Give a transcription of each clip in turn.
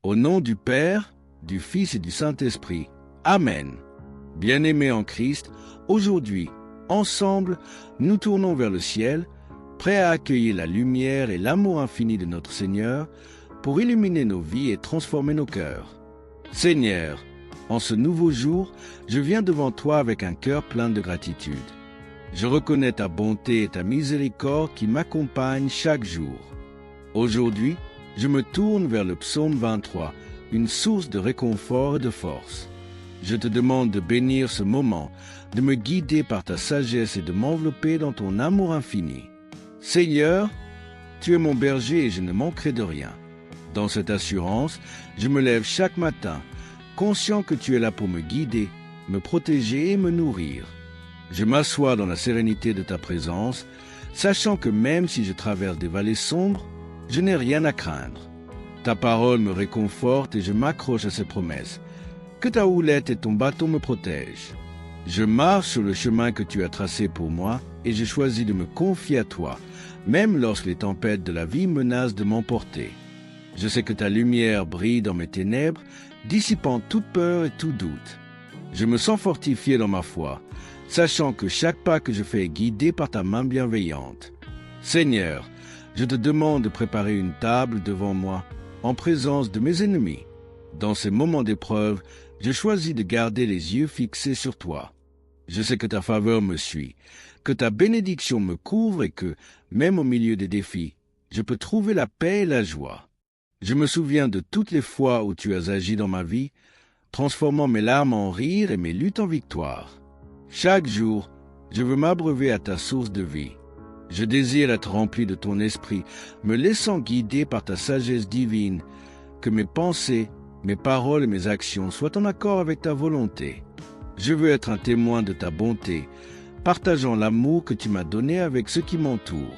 Au nom du Père, du Fils et du Saint-Esprit. Amen. Bien-aimés en Christ, aujourd'hui, ensemble, nous tournons vers le ciel, prêts à accueillir la lumière et l'amour infini de notre Seigneur pour illuminer nos vies et transformer nos cœurs. Seigneur, en ce nouveau jour, je viens devant toi avec un cœur plein de gratitude. Je reconnais ta bonté et ta miséricorde qui m'accompagnent chaque jour. Aujourd'hui, je me tourne vers le psaume 23, une source de réconfort et de force. Je te demande de bénir ce moment, de me guider par ta sagesse et de m'envelopper dans ton amour infini. Seigneur, tu es mon berger et je ne manquerai de rien. Dans cette assurance, je me lève chaque matin, conscient que tu es là pour me guider, me protéger et me nourrir. Je m'assois dans la sérénité de ta présence, sachant que même si je traverse des vallées sombres, je n'ai rien à craindre. Ta parole me réconforte et je m'accroche à ses promesses. Que ta houlette et ton bâton me protègent. Je marche sur le chemin que tu as tracé pour moi et je choisis de me confier à toi, même lorsque les tempêtes de la vie menacent de m'emporter. Je sais que ta lumière brille dans mes ténèbres, dissipant toute peur et tout doute. Je me sens fortifié dans ma foi, sachant que chaque pas que je fais est guidé par ta main bienveillante. Seigneur, je te demande de préparer une table devant moi, en présence de mes ennemis. Dans ces moments d'épreuve, je choisis de garder les yeux fixés sur toi. Je sais que ta faveur me suit, que ta bénédiction me couvre et que, même au milieu des défis, je peux trouver la paix et la joie. Je me souviens de toutes les fois où tu as agi dans ma vie, transformant mes larmes en rire et mes luttes en victoire. Chaque jour, je veux m'abreuver à ta source de vie. Je désire être rempli de ton esprit, me laissant guider par ta sagesse divine, que mes pensées, mes paroles et mes actions soient en accord avec ta volonté. Je veux être un témoin de ta bonté, partageant l'amour que tu m'as donné avec ceux qui m'entourent.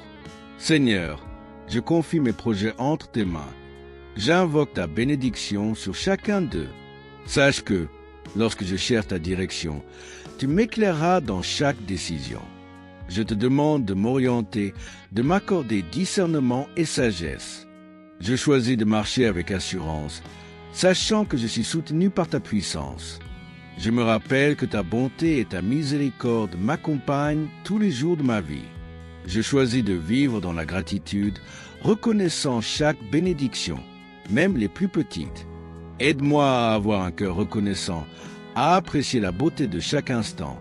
Seigneur, je confie mes projets entre tes mains. J'invoque ta bénédiction sur chacun d'eux. Sache que, lorsque je cherche ta direction, tu m'éclaireras dans chaque décision. Je te demande de m'orienter, de m'accorder discernement et sagesse. Je choisis de marcher avec assurance, sachant que je suis soutenu par ta puissance. Je me rappelle que ta bonté et ta miséricorde m'accompagnent tous les jours de ma vie. Je choisis de vivre dans la gratitude, reconnaissant chaque bénédiction, même les plus petites. Aide-moi à avoir un cœur reconnaissant, à apprécier la beauté de chaque instant,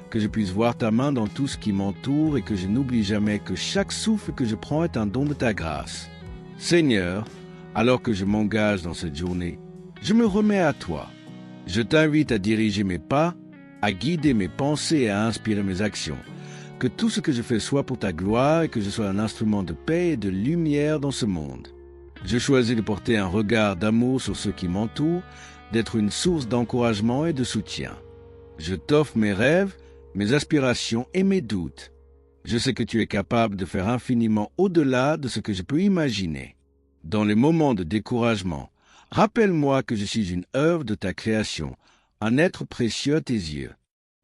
que je puisse voir ta main dans tout ce qui m'entoure et que je n'oublie jamais que chaque souffle que je prends est un don de ta grâce. Seigneur, alors que je m'engage dans cette journée, je me remets à toi. Je t'invite à diriger mes pas, à guider mes pensées et à inspirer mes actions. Que tout ce que je fais soit pour ta gloire et que je sois un instrument de paix et de lumière dans ce monde. Je choisis de porter un regard d'amour sur ceux qui m'entourent, d'être une source d'encouragement et de soutien. Je t'offre mes rêves, mes aspirations et mes doutes. Je sais que tu es capable de faire infiniment au-delà de ce que je peux imaginer. Dans les moments de découragement, rappelle-moi que je suis une œuvre de ta création, un être précieux à tes yeux.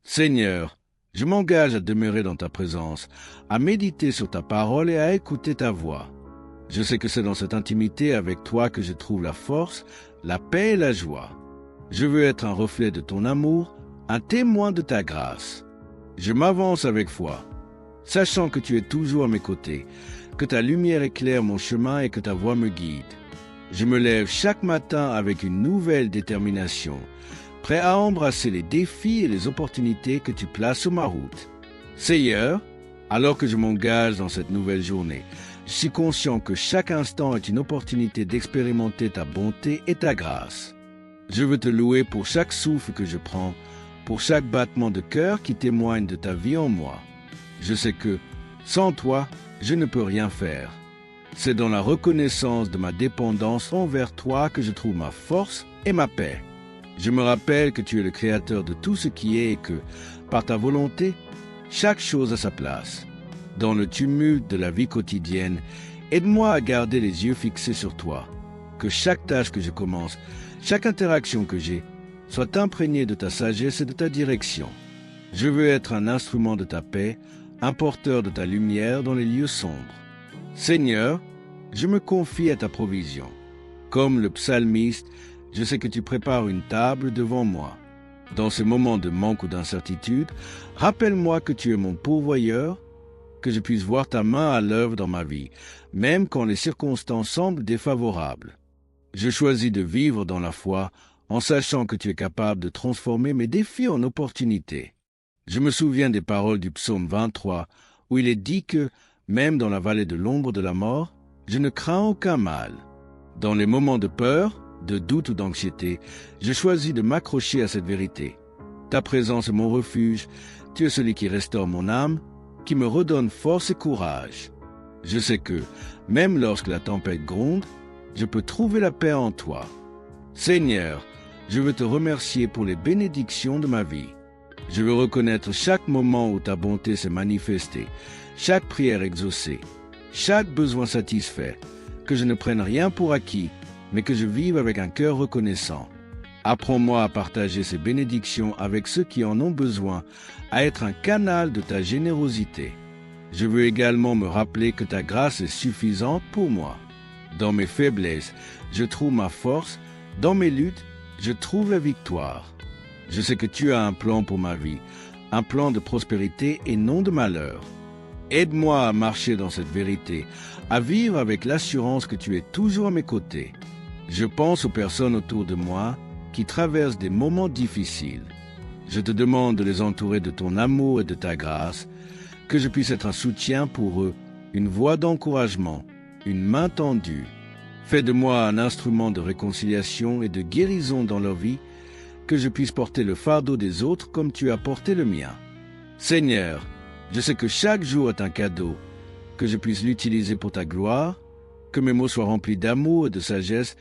Seigneur, je m'engage à demeurer dans ta présence, à méditer sur ta parole et à écouter ta voix. Je sais que c'est dans cette intimité avec toi que je trouve la force, la paix et la joie. Je veux être un reflet de ton amour, un témoin de ta grâce. Je m'avance avec foi, sachant que tu es toujours à mes côtés, que ta lumière éclaire mon chemin et que ta voix me guide. Je me lève chaque matin avec une nouvelle détermination, prêt à embrasser les défis et les opportunités que tu places sur ma route. Seigneur, alors que je m'engage dans cette nouvelle journée, je suis conscient que chaque instant est une opportunité d'expérimenter ta bonté et ta grâce. Je veux te louer pour chaque souffle que je prends, pour chaque battement de cœur qui témoigne de ta vie en moi. Je sais que, sans toi, je ne peux rien faire. C'est dans la reconnaissance de ma dépendance envers toi que je trouve ma force et ma paix. Je me rappelle que tu es le créateur de tout ce qui est et que, par ta volonté, chaque chose a sa place. Dans le tumulte de la vie quotidienne, aide-moi à garder les yeux fixés sur toi. Que chaque tâche que je commence, chaque interaction que j'ai, soit imprégnée de ta sagesse et de ta direction. Je veux être un instrument de ta paix, un porteur de ta lumière dans les lieux sombres. Seigneur, je me confie à ta provision. Comme le psalmiste, je sais que tu prépares une table devant moi. Dans ce moment de manque ou d'incertitude, rappelle-moi que tu es mon pourvoyeur, que je puisse voir ta main à l'œuvre dans ma vie, même quand les circonstances semblent défavorables. Je choisis de vivre dans la foi, en sachant que tu es capable de transformer mes défis en opportunités. Je me souviens des paroles du psaume 23, où il est dit que, même dans la vallée de l'ombre de la mort, je ne crains aucun mal. Dans les moments de peur, de doute ou d'anxiété, je choisis de m'accrocher à cette vérité. Ta présence est mon refuge, tu es celui qui restaure mon âme, qui me redonne force et courage. Je sais que, même lorsque la tempête gronde, je peux trouver la paix en toi. Seigneur, je veux te remercier pour les bénédictions de ma vie. Je veux reconnaître chaque moment où ta bonté s'est manifestée, chaque prière exaucée, chaque besoin satisfait, que je ne prenne rien pour acquis, mais que je vive avec un cœur reconnaissant. Apprends-moi à partager ces bénédictions avec ceux qui en ont besoin, à être un canal de ta générosité. Je veux également me rappeler que ta grâce est suffisante pour moi. Dans mes faiblesses, je trouve ma force, dans mes luttes, je trouve la victoire. Je sais que tu as un plan pour ma vie, un plan de prospérité et non de malheur. Aide-moi à marcher dans cette vérité, à vivre avec l'assurance que tu es toujours à mes côtés. Je pense aux personnes autour de moi qui traversent des moments difficiles. Je te demande de les entourer de ton amour et de ta grâce, que je puisse être un soutien pour eux, une voix d'encouragement, une main tendue. Fais de moi un instrument de réconciliation et de guérison dans leur vie, que je puisse porter le fardeau des autres comme tu as porté le mien. Seigneur, je sais que chaque jour est un cadeau, que je puisse l'utiliser pour ta gloire, que mes mots soient remplis d'amour et de sagesse,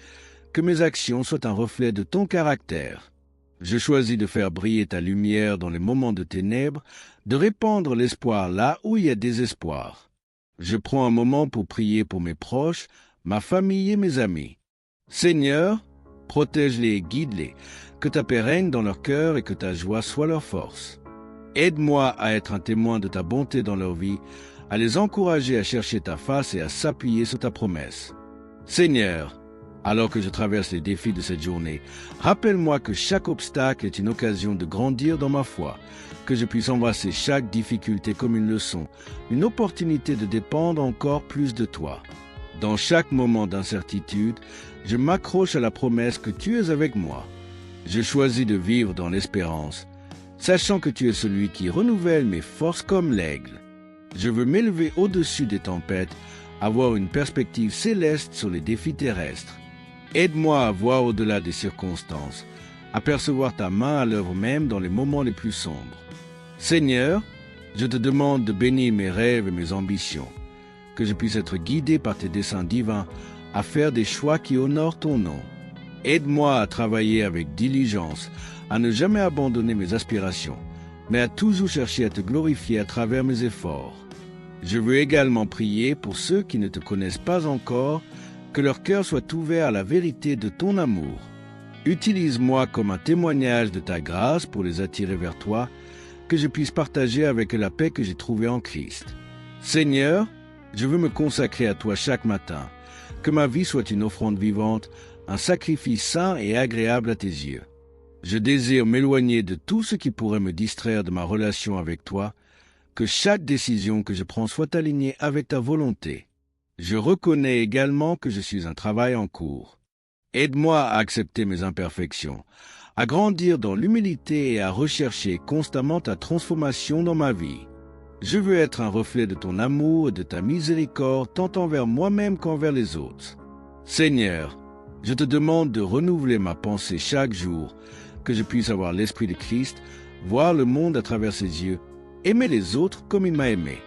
que mes actions soient un reflet de ton caractère. Je choisis de faire briller ta lumière dans les moments de ténèbres, de répandre l'espoir là où il y a désespoir. Je prends un moment pour prier pour mes proches, ma famille et mes amis. Seigneur, protège-les et guide-les, que ta paix règne dans leur cœur et que ta joie soit leur force. Aide-moi à être un témoin de ta bonté dans leur vie, à les encourager à chercher ta face et à s'appuyer sur ta promesse. Seigneur, alors que je traverse les défis de cette journée, rappelle-moi que chaque obstacle est une occasion de grandir dans ma foi, que je puisse embrasser chaque difficulté comme une leçon, une opportunité de dépendre encore plus de toi. Dans chaque moment d'incertitude, je m'accroche à la promesse que tu es avec moi. Je choisis de vivre dans l'espérance, sachant que tu es celui qui renouvelle mes forces comme l'aigle. Je veux m'élever au-dessus des tempêtes, avoir une perspective céleste sur les défis terrestres. Aide-moi à voir au-delà des circonstances, à percevoir ta main à l'œuvre même dans les moments les plus sombres. Seigneur, je te demande de bénir mes rêves et mes ambitions, que je puisse être guidé par tes desseins divins à faire des choix qui honorent ton nom. Aide-moi à travailler avec diligence, à ne jamais abandonner mes aspirations, mais à toujours chercher à te glorifier à travers mes efforts. Je veux également prier pour ceux qui ne te connaissent pas encore, que leur cœur soit ouvert à la vérité de ton amour. Utilise-moi comme un témoignage de ta grâce pour les attirer vers toi, que je puisse partager avec eux la paix que j'ai trouvée en Christ. Seigneur, je veux me consacrer à toi chaque matin, que ma vie soit une offrande vivante, un sacrifice saint et agréable à tes yeux. Je désire m'éloigner de tout ce qui pourrait me distraire de ma relation avec toi, que chaque décision que je prends soit alignée avec ta volonté. Je reconnais également que je suis un travail en cours. Aide-moi à accepter mes imperfections, à grandir dans l'humilité et à rechercher constamment ta transformation dans ma vie. Je veux être un reflet de ton amour et de ta miséricorde tant envers moi-même qu'envers les autres. Seigneur, je te demande de renouveler ma pensée chaque jour, que je puisse avoir l'esprit de Christ, voir le monde à travers ses yeux, aimer les autres comme il m'a aimé.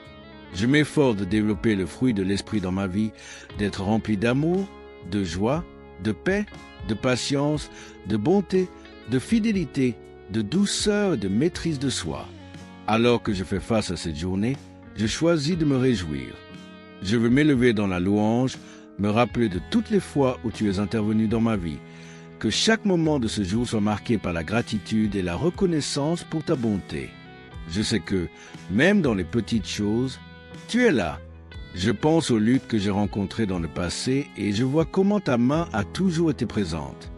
Je m'efforce de développer le fruit de l'esprit dans ma vie, d'être rempli d'amour, de joie, de paix, de patience, de bonté, de fidélité, de douceur et de maîtrise de soi. Alors que je fais face à cette journée, je choisis de me réjouir. Je veux m'élever dans la louange, me rappeler de toutes les fois où tu es intervenu dans ma vie, que chaque moment de ce jour soit marqué par la gratitude et la reconnaissance pour ta bonté. Je sais que, même dans les petites choses, tu es là. Je pense aux luttes que j'ai rencontrées dans le passé et je vois comment ta main a toujours été présente.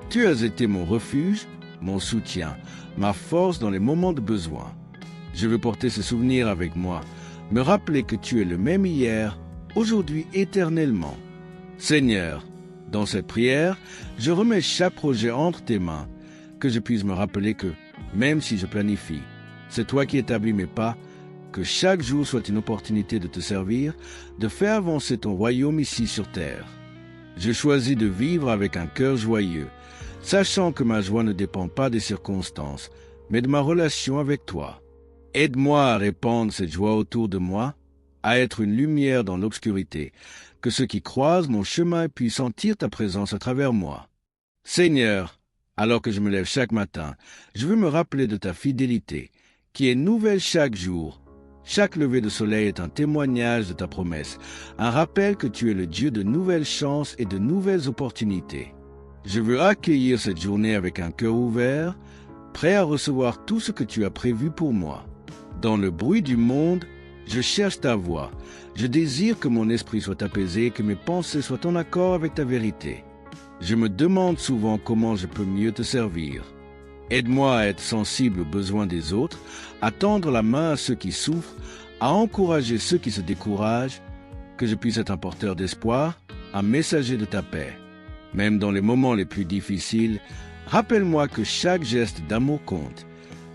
Tu as été mon refuge, mon soutien, ma force dans les moments de besoin. Je veux porter ce souvenir avec moi, me rappeler que tu es le même hier, aujourd'hui, éternellement. Seigneur, dans cette prière, je remets chaque projet entre tes mains, que je puisse me rappeler que, même si je planifie, c'est toi qui établis mes pas, que chaque jour soit une opportunité de te servir, de faire avancer ton royaume ici sur terre. Je choisis de vivre avec un cœur joyeux, sachant que ma joie ne dépend pas des circonstances, mais de ma relation avec toi. Aide-moi à répandre cette joie autour de moi, à être une lumière dans l'obscurité, que ceux qui croisent mon chemin puissent sentir ta présence à travers moi. Seigneur, alors que je me lève chaque matin, je veux me rappeler de ta fidélité, qui est nouvelle chaque jour. Chaque lever de soleil est un témoignage de ta promesse, un rappel que tu es le Dieu de nouvelles chances et de nouvelles opportunités. Je veux accueillir cette journée avec un cœur ouvert, prêt à recevoir tout ce que tu as prévu pour moi. Dans le bruit du monde, je cherche ta voix. Je désire que mon esprit soit apaisé, que mes pensées soient en accord avec ta vérité. Je me demande souvent comment je peux mieux te servir. Aide-moi à être sensible aux besoins des autres, à tendre la main à ceux qui souffrent, à encourager ceux qui se découragent, que je puisse être un porteur d'espoir, un messager de ta paix. Même dans les moments les plus difficiles, rappelle-moi que chaque geste d'amour compte,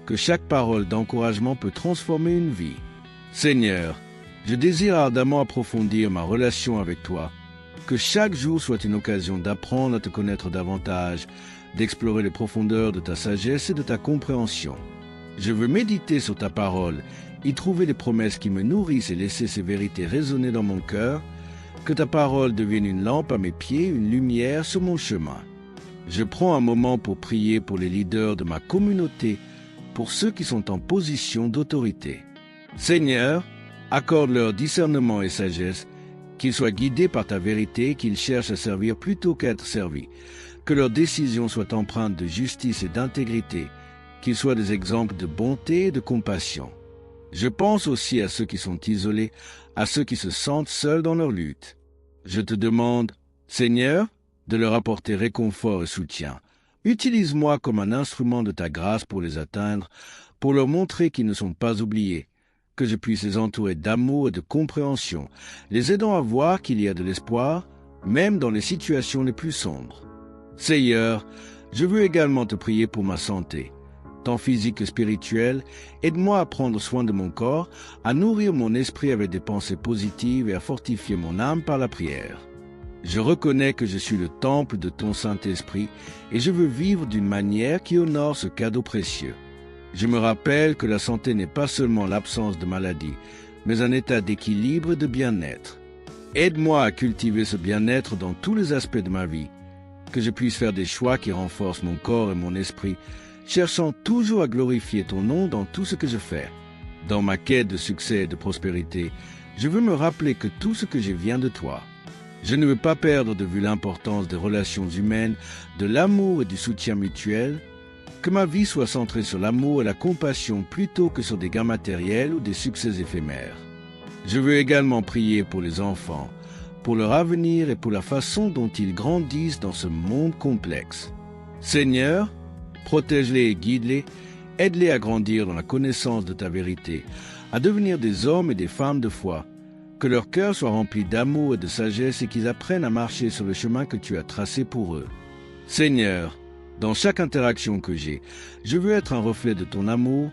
que chaque parole d'encouragement peut transformer une vie. Seigneur, je désire ardemment approfondir ma relation avec toi, que chaque jour soit une occasion d'apprendre à te connaître davantage, d'explorer les profondeurs de ta sagesse et de ta compréhension. Je veux méditer sur ta parole, y trouver les promesses qui me nourrissent et laisser ces vérités résonner dans mon cœur, que ta parole devienne une lampe à mes pieds, une lumière sur mon chemin. Je prends un moment pour prier pour les leaders de ma communauté, pour ceux qui sont en position d'autorité. Seigneur, accorde-leur discernement et sagesse, qu'ils soient guidés par ta vérité, qu'ils cherchent à servir plutôt qu'à être servis, que leurs décisions soient empreintes de justice et d'intégrité, qu'ils soient des exemples de bonté et de compassion. Je pense aussi à ceux qui sont isolés, à ceux qui se sentent seuls dans leur lutte. Je te demande, Seigneur, de leur apporter réconfort et soutien. Utilise-moi comme un instrument de ta grâce pour les atteindre, pour leur montrer qu'ils ne sont pas oubliés, que je puisse les entourer d'amour et de compréhension, les aidant à voir qu'il y a de l'espoir, même dans les situations les plus sombres. Seigneur, je veux également te prier pour ma santé, tant physique que spirituelle. Aide-moi à prendre soin de mon corps, à nourrir mon esprit avec des pensées positives et à fortifier mon âme par la prière. Je reconnais que je suis le temple de ton Saint-Esprit et je veux vivre d'une manière qui honore ce cadeau précieux. Je me rappelle que la santé n'est pas seulement l'absence de maladie, mais un état d'équilibre et de bien-être. Aide-moi à cultiver ce bien-être dans tous les aspects de ma vie, que je puisse faire des choix qui renforcent mon corps et mon esprit, cherchant toujours à glorifier ton nom dans tout ce que je fais. Dans ma quête de succès et de prospérité, je veux me rappeler que tout ce que je vient de toi. Je ne veux pas perdre de vue l'importance des relations humaines, de l'amour et du soutien mutuel, que ma vie soit centrée sur l'amour et la compassion plutôt que sur des gains matériels ou des succès éphémères. Je veux également prier pour les enfants, pour leur avenir et pour la façon dont ils grandissent dans ce monde complexe. Seigneur, protège-les et guide-les, aide-les à grandir dans la connaissance de ta vérité, à devenir des hommes et des femmes de foi, que leur cœur soit rempli d'amour et de sagesse et qu'ils apprennent à marcher sur le chemin que tu as tracé pour eux. Seigneur, dans chaque interaction que j'ai, je veux être un reflet de ton amour,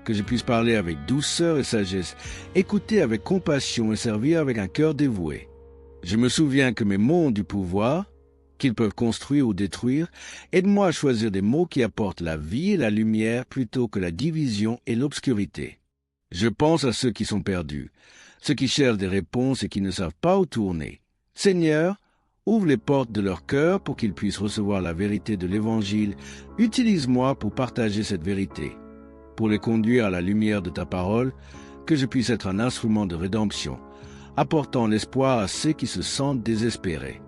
que je puisse parler avec douceur et sagesse, écouter avec compassion et servir avec un cœur dévoué. Je me souviens que mes mots ont du pouvoir, qu'ils peuvent construire ou détruire. Aide-moi à choisir des mots qui apportent la vie et la lumière plutôt que la division et l'obscurité. Je pense à ceux qui sont perdus, ceux qui cherchent des réponses et qui ne savent pas où tourner. Seigneur, ouvre les portes de leur cœur pour qu'ils puissent recevoir la vérité de l'Évangile. Utilise-moi pour partager cette vérité, pour les conduire à la lumière de ta parole, que je puisse être un instrument de rédemption, apportant l'espoir à ceux qui se sentent désespérés.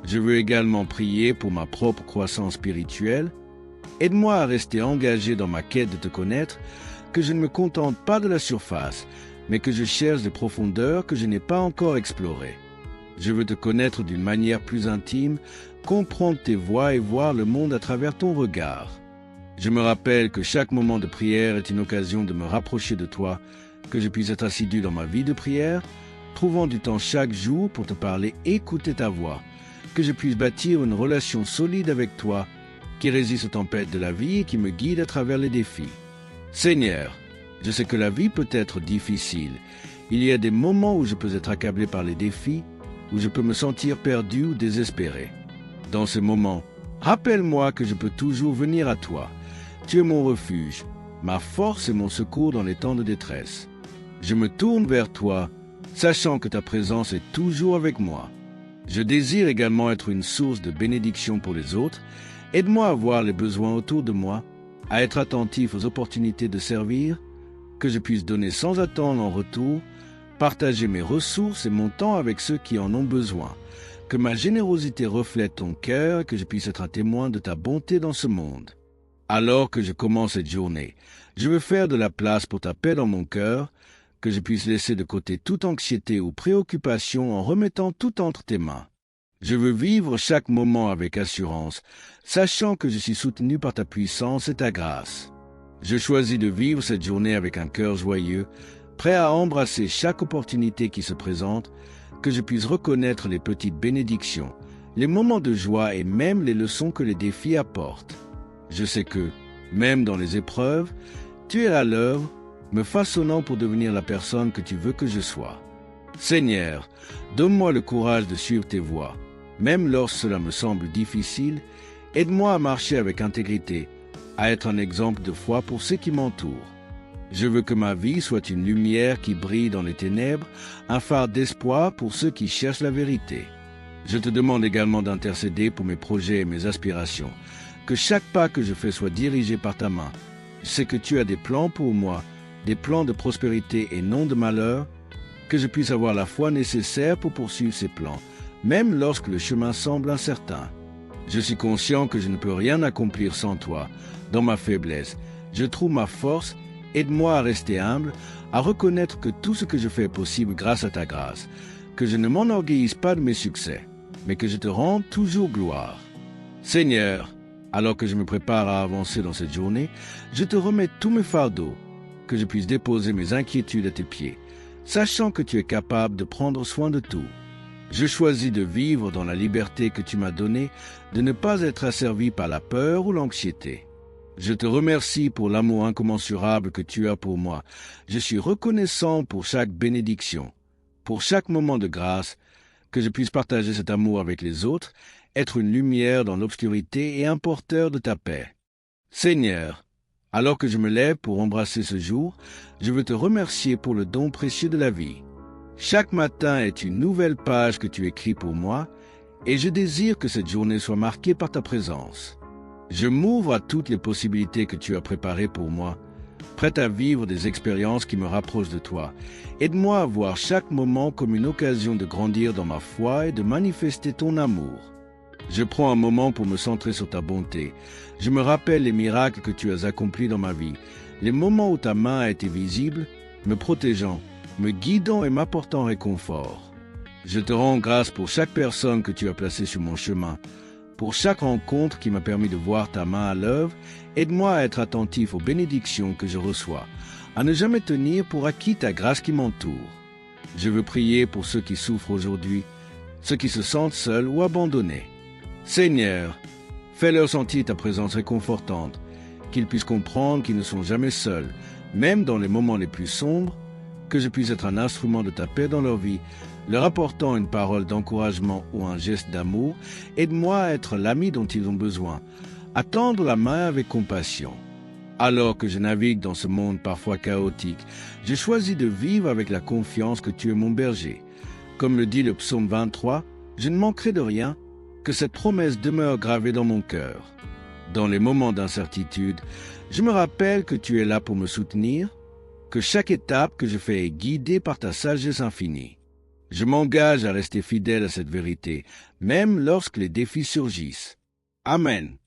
Je veux également prier pour ma propre croissance spirituelle. Aide-moi à rester engagé dans ma quête de te connaître, que je ne me contente pas de la surface, mais que je cherche des profondeurs que je n'ai pas encore explorées. Je veux te connaître d'une manière plus intime, comprendre tes voies et voir le monde à travers ton regard. Je me rappelle que chaque moment de prière est une occasion de me rapprocher de toi, que je puisse être assidu dans ma vie de prière, trouvant du temps chaque jour pour te parler, écouter ta voix, que je puisse bâtir une relation solide avec toi, qui résiste aux tempêtes de la vie et qui me guide à travers les défis. Seigneur, je sais que la vie peut être difficile. Il y a des moments où je peux être accablé par les défis, où je peux me sentir perdu ou désespéré. Dans ces moments, rappelle-moi que je peux toujours venir à toi. Tu es mon refuge, ma force et mon secours dans les temps de détresse. Je me tourne vers toi, sachant que ta présence est toujours avec moi. Je désire également être une source de bénédiction pour les autres. Aide-moi à voir les besoins autour de moi, à être attentif aux opportunités de servir, que je puisse donner sans attendre en retour, partager mes ressources et mon temps avec ceux qui en ont besoin, que ma générosité reflète ton cœur et que je puisse être un témoin de ta bonté dans ce monde. Alors que je commence cette journée, je veux faire de la place pour ta paix dans mon cœur, que je puisse laisser de côté toute anxiété ou préoccupation en remettant tout entre tes mains. Je veux vivre chaque moment avec assurance, sachant que je suis soutenu par ta puissance et ta grâce. Je choisis de vivre cette journée avec un cœur joyeux, prêt à embrasser chaque opportunité qui se présente, que je puisse reconnaître les petites bénédictions, les moments de joie et même les leçons que les défis apportent. Je sais que, même dans les épreuves, tu es à l'œuvre, me façonnant pour devenir la personne que tu veux que je sois. Seigneur, donne-moi le courage de suivre tes voies. Même lorsque cela me semble difficile, aide-moi à marcher avec intégrité, à être un exemple de foi pour ceux qui m'entourent. Je veux que ma vie soit une lumière qui brille dans les ténèbres, un phare d'espoir pour ceux qui cherchent la vérité. Je te demande également d'intercéder pour mes projets et mes aspirations, que chaque pas que je fais soit dirigé par ta main. Je sais que tu as des plans pour moi, des plans de prospérité et non de malheur, que je puisse avoir la foi nécessaire pour poursuivre ces plans, même lorsque le chemin semble incertain. Je suis conscient que je ne peux rien accomplir sans toi. Dans ma faiblesse, je trouve ma force. Aide-moi à rester humble, à reconnaître que tout ce que je fais est possible grâce à ta grâce, que je ne m'enorgueillisse pas de mes succès, mais que je te rende toujours gloire. Seigneur, alors que je me prépare à avancer dans cette journée, je te remets tous mes fardeaux, que je puisse déposer mes inquiétudes à tes pieds, sachant que tu es capable de prendre soin de tout. Je choisis de vivre dans la liberté que tu m'as donnée, de ne pas être asservi par la peur ou l'anxiété. Je te remercie pour l'amour incommensurable que tu as pour moi. Je suis reconnaissant pour chaque bénédiction, pour chaque moment de grâce, que je puisse partager cet amour avec les autres, être une lumière dans l'obscurité et un porteur de ta paix. Seigneur, alors que je me lève pour embrasser ce jour, je veux te remercier pour le don précieux de la vie. Chaque matin est une nouvelle page que tu écris pour moi, et je désire que cette journée soit marquée par ta présence. Je m'ouvre à toutes les possibilités que tu as préparées pour moi, prêt à vivre des expériences qui me rapprochent de toi. Aide-moi à voir chaque moment comme une occasion de grandir dans ma foi et de manifester ton amour. Je prends un moment pour me centrer sur ta bonté. Je me rappelle les miracles que tu as accomplis dans ma vie, les moments où ta main a été visible, me protégeant, me guidant et m'apportant réconfort. Je te rends grâce pour chaque personne que tu as placée sur mon chemin, pour chaque rencontre qui m'a permis de voir ta main à l'œuvre. Aide-moi à être attentif aux bénédictions que je reçois, à ne jamais tenir pour acquis ta grâce qui m'entoure. Je veux prier pour ceux qui souffrent aujourd'hui, ceux qui se sentent seuls ou abandonnés. Seigneur, fais-leur sentir ta présence réconfortante, qu'ils puissent comprendre qu'ils ne sont jamais seuls, même dans les moments les plus sombres, que je puisse être un instrument de ta paix dans leur vie, leur apportant une parole d'encouragement ou un geste d'amour. Aide-moi à être l'ami dont ils ont besoin, à tendre la main avec compassion. Alors que je navigue dans ce monde parfois chaotique, je choisis de vivre avec la confiance que tu es mon berger. Comme le dit le psaume 23, je ne manquerai de rien, que cette promesse demeure gravée dans mon cœur. Dans les moments d'incertitude, je me rappelle que tu es là pour me soutenir, que chaque étape que je fais est guidée par ta sagesse infinie. Je m'engage à rester fidèle à cette vérité, même lorsque les défis surgissent. Amen.